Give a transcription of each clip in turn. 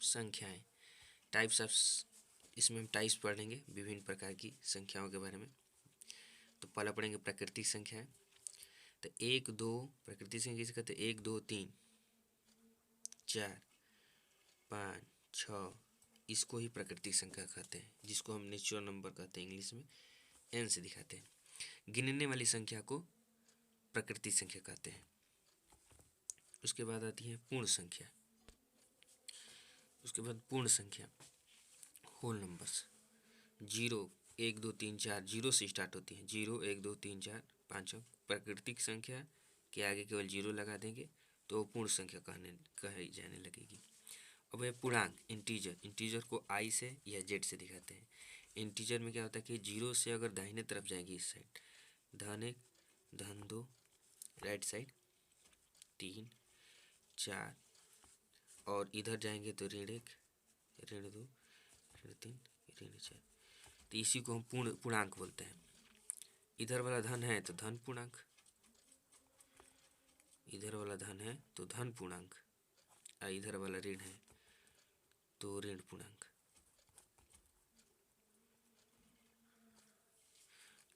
संख्याएं, types of, इसमें हम टाइप्स पढ़ेंगे विभिन्न प्रकार की संख्याओं के बारे में। तो पहला पढ़ेंगे प्राकृतिक संख्याएं। तो 1 2 प्राकृतिक संख्या किसे कहते हैं? 1 2 3 4 5 6, इसको ही प्राकृतिक संख्या कहते हैं, जिसको हम नेचुरल नंबर कहते हैं, इंग्लिश में n से दिखाते हैं। गिनने वाली संख्या को प्राकृतिक संख्या कहते हैं। उसके बाद आती है पूर्ण संख्या। उसके बाद पूर्ण संख्या, होल नंबर्स। 0 1 2 3 4 जीरो से स्टार्ट होती है। 0 1 2 3 4 5 6। प्राकृतिक संख्या के आगे केवल 0 लगा देंगे तो वो पूर्ण संख्या कही जाने लगेगी। अब है पूर्णांक, इंटीजर। इंटीजर को i से या z से दिखाते हैं। इंटीजर में क्या होता है कि 0 से अगर दाहिने तरफ जाएंगे, इस साइड धन 1 धन 2, राइट साइड 3 4, और इधर जाएंगे तो ऋण 1 ऋण 2 ऋण 3 ऋण 4। तो इसी को हम पूर्णांक बोलते हैं। इधर वाला धन है तो धन पूर्णांक, इधर वाला धन है तो धन पूर्णांक, और इधर वाला ऋण है तो ऋण पूर्णांक।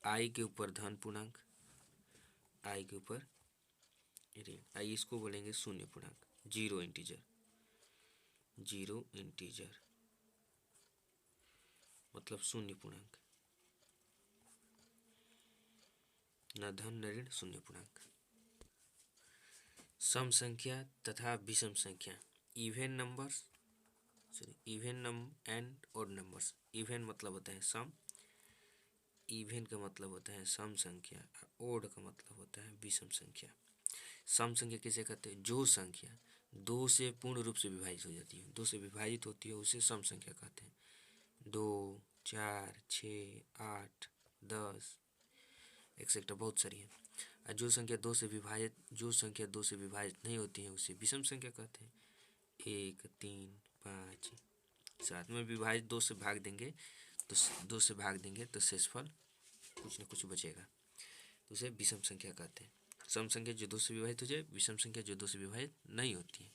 आई के ऊपर धन पूर्णांक, आई के ऊपर ऋण, आई इसको बोलेंगे शून्य पूर्णांक। 0 इंटीजर, 0 इंटीजर मतलब शून्य पूर्णांक, न धन न ऋण, शून्य पूर्णांक। सम संख्या तथा विषम संख्या, even numbers, even and odd numbers. Even मतलब होता है सम, इवन का मतलब होता है सम संख्या, ओड का मतलब होता है विषम संख्या। सम संख्या किसे कहते हैं? जो संख्या 2 से पूर्ण रूप से विभाजित हो जाती है, 2 से विभाजित होती है, उसे सम संख्या कहते हैं। 2 4 6 8 10 एक्सेट्रा बहुत सारी है। और जो संख्या 2 से विभाजित नहीं होती है उसे विषम संख्या कहते हैं। 1 3 5 7 में विभाजित 2 से भाग देंगे तो 2 से भाग देंगे तो शेषफल कुछ न कुछ बचेगा, तो उसे विषम संख्या कहते हैं। सम संख्या जो 2 से विभाजित हो जाए, विषम संख्या जो 2 से विभाजित नहीं होती है।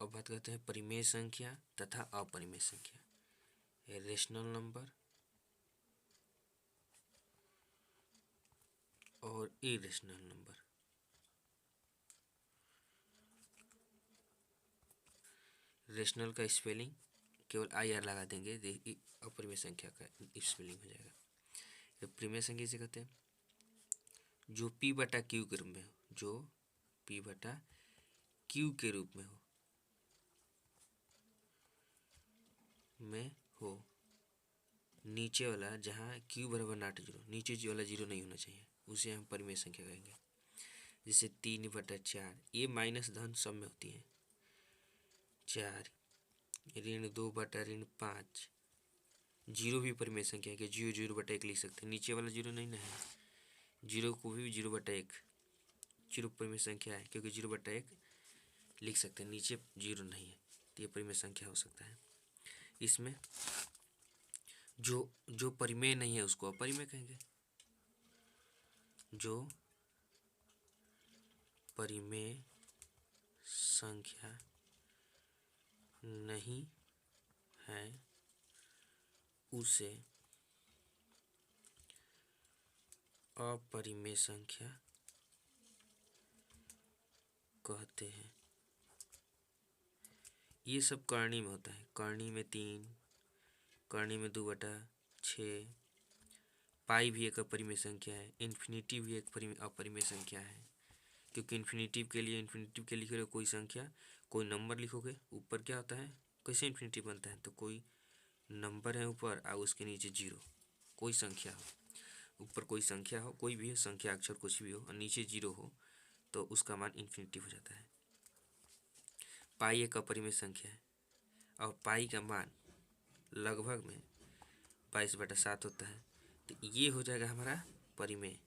अब बात करते हैं परिमेय संख्या तथा अपरिमेय संख्या। रेशनल नंबर और इरेशनल नंबर। रेशनल का स्पेलिंग केवल IR लगा देंगे, अपरिमेय संख्या का स्पेलिंग हो जाएगा। तो परिमेय संख्या से कहते हैं जो P/Q के रूप में हो, जो P/Q के रूप में हो, नीचे वाला जहाँ Q बराबर नॉट 0, नीचे वाला 0 नहीं होना चाहिए, उसे हम परिमेय संख्या कहेंगे। जैसे 3/4, ये माइनस धन सब में होती है। 4 ऋण 2/5, 0 भी परिमेय संख्या है कि 0/1 लिख सकते हैं, नीचे वाला 0 नहीं ना है। 0 को भी 0/1 0 परिमेय संख्या है, क्योंकि 0/1 लिख सकते हैं, नीचे 0 नहीं है, तो ये परिमेय संख्या हो सकता है। इसमें जो परिमेय नहीं है उसको अपरिमेय कहेंगे। जो परिमेय संख्या नहीं है उसे अपरिमेय संख्या कहते हैं। ये सब करणी में होता है। करणी में 3, करणी में 2/6। पाई भी एक अपरिमेय संख्या है। इन्फिनिटी भी एक अपरिमेय संख्या है, क्योंकि इन्फिनिटिव के लिए लिखोगे कोई संख्या, कोई नंबर लिखोगे, ऊपर क्या होता है, कैसे इन्फिनिटिव बनता है, तो कोई नंबर है ऊपर और उसके नीचे 0, कोई संख्या हो, ऊपर कोई संख्या हो, कोई भी संख्या अक्षर कुछ भी हो और नीचे 0 हो तो उसका मान इन्फिनिटिव हो जाता है। पाई एक अपरिमेय संख्या है और पाई का मान लगभग में 22/7 होता है, तो ये हो जाएगा हमारा परिमेय,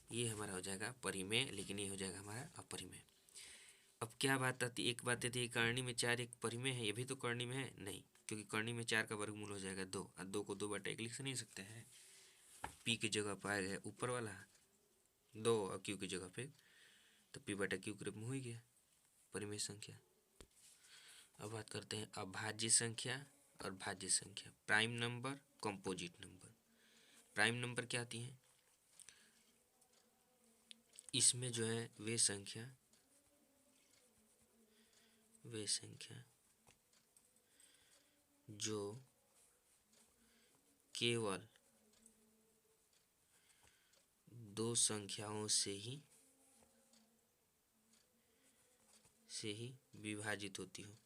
ये हमारा हो जाएगा परिमेय, लेकिन ये हो जाएगा हमारा अपरिमेय। अब क्या बात आती, एक बात आती है करणी में 4 एक परिमेय है, ये भी तो करणी में है नहीं, क्योंकि करणी में 4 का वर्गमूल हो जाएगा 2, और 2 को 2/1 लिख नहीं सकते हैं। P की जगह पर आएगा ऊपर वाला 2 और Q की जगह पे, तो P/Q के रूप में हो ही गया परिमेय संख्या। अब बात करते हैं अभाज्य संख्या और भाज्य संख्या। Prime number, composite number. Prime number क्या आती हैं? इसमें जो है वे संख्या जो केवल दो संख्याओं से ही विभाजित होती हो।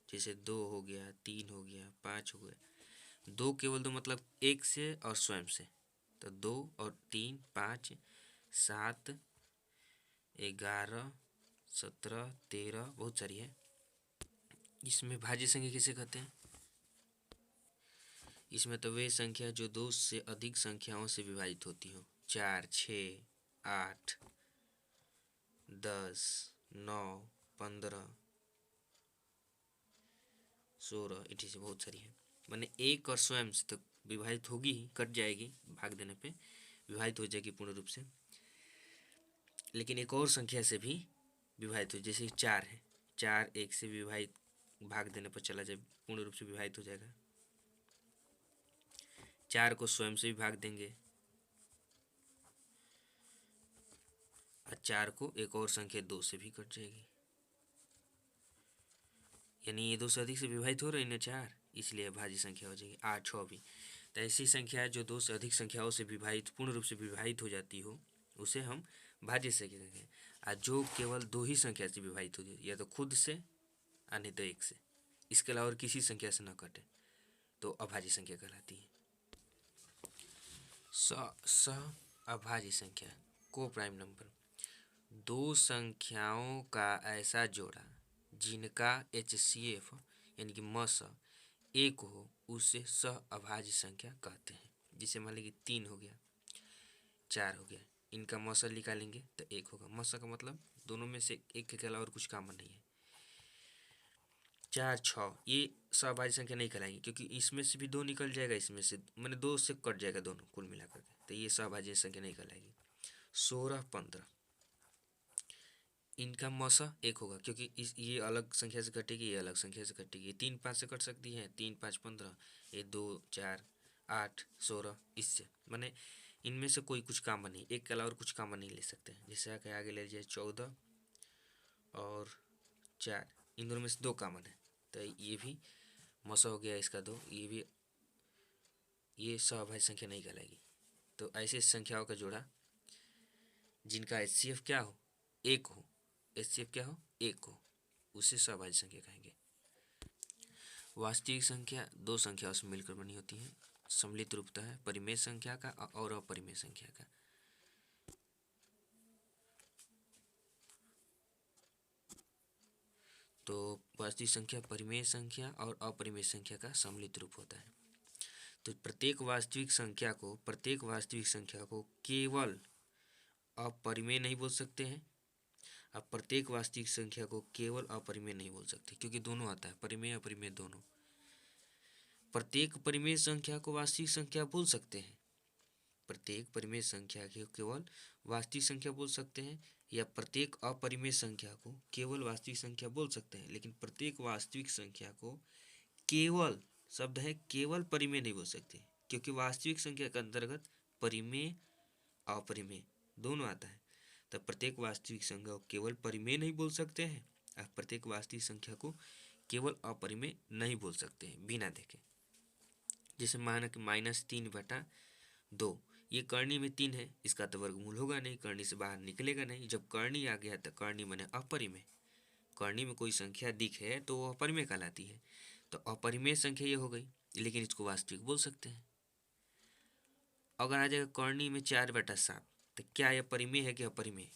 जैसे 2 हो गया, 3 हो गया, 5 हो गया। 2 केवल 2 मतलब एक से और स्वयं से, तो 2 और 3 5 7 11 17 13 बहुत सारी है। इसमें भाज्य संख्या किसे कहते हैं? इसमें तो वे संख्या जो 2 से अधिक संख्याओं से विभाजित होती हो। 4 6 8 10 9 15 16 से बहुत सारी है। माने एक और स्वयं से तो विभाजित होगी ही, कट जाएगी भाग देने पे, विभाजित हो जाएगी पूर्ण रूप से। लेकिन एक और संख्या से भी विभाजित हो, जैसे 4 है, 4 1 से विभाजित भाग देने पर चला जाए, पूर्ण रूप से विभाजित हो जाएगा। 4 को स्वयं से भी भाग देंगे और 4 को एक और संख्या 2 से भी कट जाएगी। यानी ये 2 से अधिक से विभाजित हो रही है 4, इसलिए भाज्य संख्या हो जाएगी। 8 6 भी तो ऐसी संख्या है जो 2 से अधिक संख्याओं से विभाजित, पूर्ण रूप से विभाजित हो जाती हो, उसे हम भाज्य संख्या कहते हैं। और जो केवल 2 ही संख्या से विभाजित होती है, या तो खुद से और नहीं तो 1 से, इसके अलावा और किसी संख्या से न कटे, तो अभाज्य संख्या कहलाती है। अभाज्य संख्या को प्राइम नंबर, 2 संख्याओं का ऐसा जोड़ा जिनका HCF यानी कि मस 1 हो, उसे अभाज्य संख्या कहते हैं। जिसे मान लीजिए 3 हो गया, 4 हो गया, इनका मस निकालेंगे तो 1 होगा। मस का मतलब दोनों में से एक के अलावा और कुछ कॉमन नहीं है। 4 6 ये अभाज्य संख्या नहीं कहलाएगी, क्योंकि इसमें से भी 2 निकल जाएगा, इसमें से मैंने 2 से कट जाएगा दोनों कुल मिलाकर के, तो ये अभाज्य संख्या नहीं कहलाएगी। 16 15 इनका मौसा 1 होगा, क्योंकि ये अलग संख्या से कटेगी, ये अलग संख्या से कटेगी। 3 5 से कट सकती है, 3 5 15, ये 2 4 8 16, इससे माने इनमें से कोई कुछ कॉमन नहीं, एक के अलावा और कुछ कॉमन नहीं ले सकते हैं। जैसे आगे ले लीजिए 14 और 4, इन दोनों में से 2 कॉमन है, तो ये भी मौसा हो गया इसका 2, ये अभाज्य संख्या नहीं कहलाएगी। तो ऐसे संख्याओं का जोड़ा जिनका HCF क्या हो, 1 हो, HCF क्या हो, 1 हो, उसे अभाज्य संख्या कहेंगे। वास्तविक संख्या 2 संख्याओं से मिलकर बनी होती है। सम्मिलित रूपता है परिमेय संख्या का और अपरिमेय संख्या का। तो वास्तविक संख्या परिमेय संख्या और अपरिमेय संख्या का सम्मिलित रूप होता है। तो प्रत्येक वास्तविक संख्या को केवल अपरिमेय नहीं बोल सकते हैं, अब प्रत्येक वास्तविक संख्या को केवल अपरिमेय नहीं बोल सकते, क्योंकि दोनों आता है, परिमेय अपरिमेय दोनों। प्रत्येक परिमेय संख्या को वास्तविक संख्या बोल सकते हैं, प्रत्येक परिमेय संख्या को केवल वास्तविक संख्या बोल सकते हैं, या प्रत्येक अपरिमेय संख्या को केवल वास्तविक संख्या बोल सकते हैं। लेकिन प्रत्येक वास्तविक संख्या को केवल, शब्द है केवल, परिमेय नहीं बोल सकते, क्योंकि वास्तविक संख्या के अंतर्गत परिमेय अपरिमेय दोनों आता है। तब प्रत्येक वास्तविक संख्या को केवल परिमेय नहीं बोल सकते हैं और प्रत्येक वास्तविक संख्या को केवल अपरिमेय नहीं बोल सकते हैं बिना देखे। जैसे माना कि -3/2, ये कर्णी में 3 है, इसका तो वर्गमूल होगा नहीं, कर्णी से बाहर निकलेगा नहीं। जब कर्णी आ गया तो कर्णी माने अपरिमेय, कर्णी में कोई संख्या दिखे तो वो अपरिमेय कहलाती है। तो अपरिमेय संख्या ये हो गई, लेकिन इसको वास्तविक बोल सकते हैं। अगर आ जाएगा कर्णी में 4/7, तो क्या यह परिमेय है कि अपरिमेय?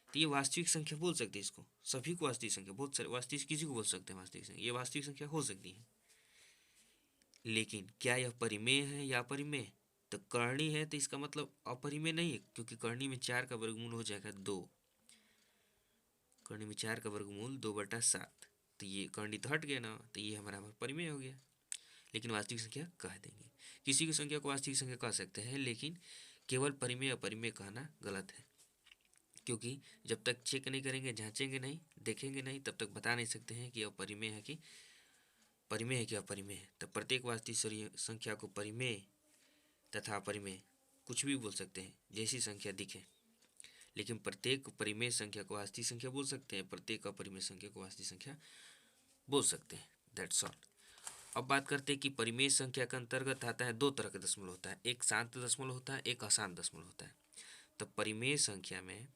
तो ये वास्तविक संख्या बोल सकते हैं, इसको सभी को वास्तविक संख्या, बहुत सारे वास्तविक किसी को बोल सकते हैं वास्तविक संख्या, ये वास्तविक संख्या हो सकती है। लेकिन क्या यह परिमेय है या अपरिमेय? तो कर्णी है तो इसका मतलब अपरिमेय नहीं है, क्योंकि कर्णी में 4 का वर्गमूल हो जाएगा 2, कर्णी में 4 का वर्गमूल 2/7, तो ये कर्णी तो हट गया ना, तो ये हमारा परिमेय हो गया। लेकिन वास्तविक संख्या कह देंगे, किसी की संख्या को वास्तविक संख्या कह सकते हैं, लेकिन केवल परिमेय अपरिमेय कहना गलत है, क्योंकि जब तक चेक नहीं करेंगे, जांचेंगे नहीं, देखेंगे नहीं, तब तक बता नहीं सकते हैं कि अपरिमेय है कि परिमेय है कि अपरिमेय है। तो प्रत्येक वास्तविक संख्या को परिमेय तथा अपरिमेय कुछ भी बोल सकते हैं, जैसी संख्या दिखे, लेकिन प्रत्येक परिमेय संख्या को वास्तविक संख्या बोल सकते हैं, प्रत्येक अपरिमेय संख्या को वास्तविक संख्या बोल सकते हैं। That's all. अब बात करते हैं कि परिमेय संख्या के अंतर्गत आता है दो तरह का दशमलव होता है, एक शांत दशमलव होता है, एक अशांत दशमलव होता है। तो परिमेय संख्या में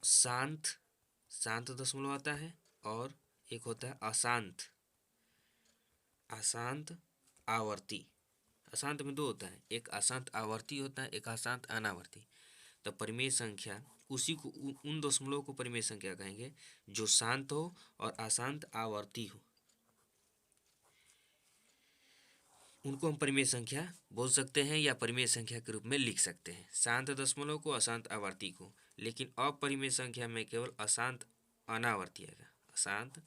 शांत दशमलव आता है और एक होता है अशांत आवर्ती। अशांत में दो होता है, एक अशांत आवर्ती होता है, एक अशांत अनावर्ती। तो परिमेय संख्या उसी को उन दशमलव को परिमेय संख्या कहेंगे जो शांत हो और अशांत आवर्ती हो, उनको हम परिमेय संख्या बोल सकते हैं या परिमेय संख्या के रूप में लिख सकते हैं। शांत दशमलव को, अशांत आवर्ती को। लेकिन अपरिमेय संख्या में केवल अशांत अनावर्ती आएगा। अशांत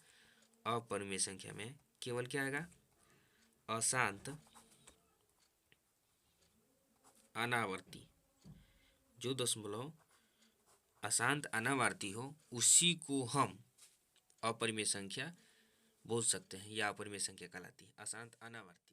अपरिमेय संख्या में केवल क्या आएगा? अशांत अनावर्ती। जो दशमलव अशांत अनावर्ती हो उसी को हम अपरिमेय संख्या बोल सकते हैं या अपरिमेय संख्या कहलाती है, अशांत अनावर्ती।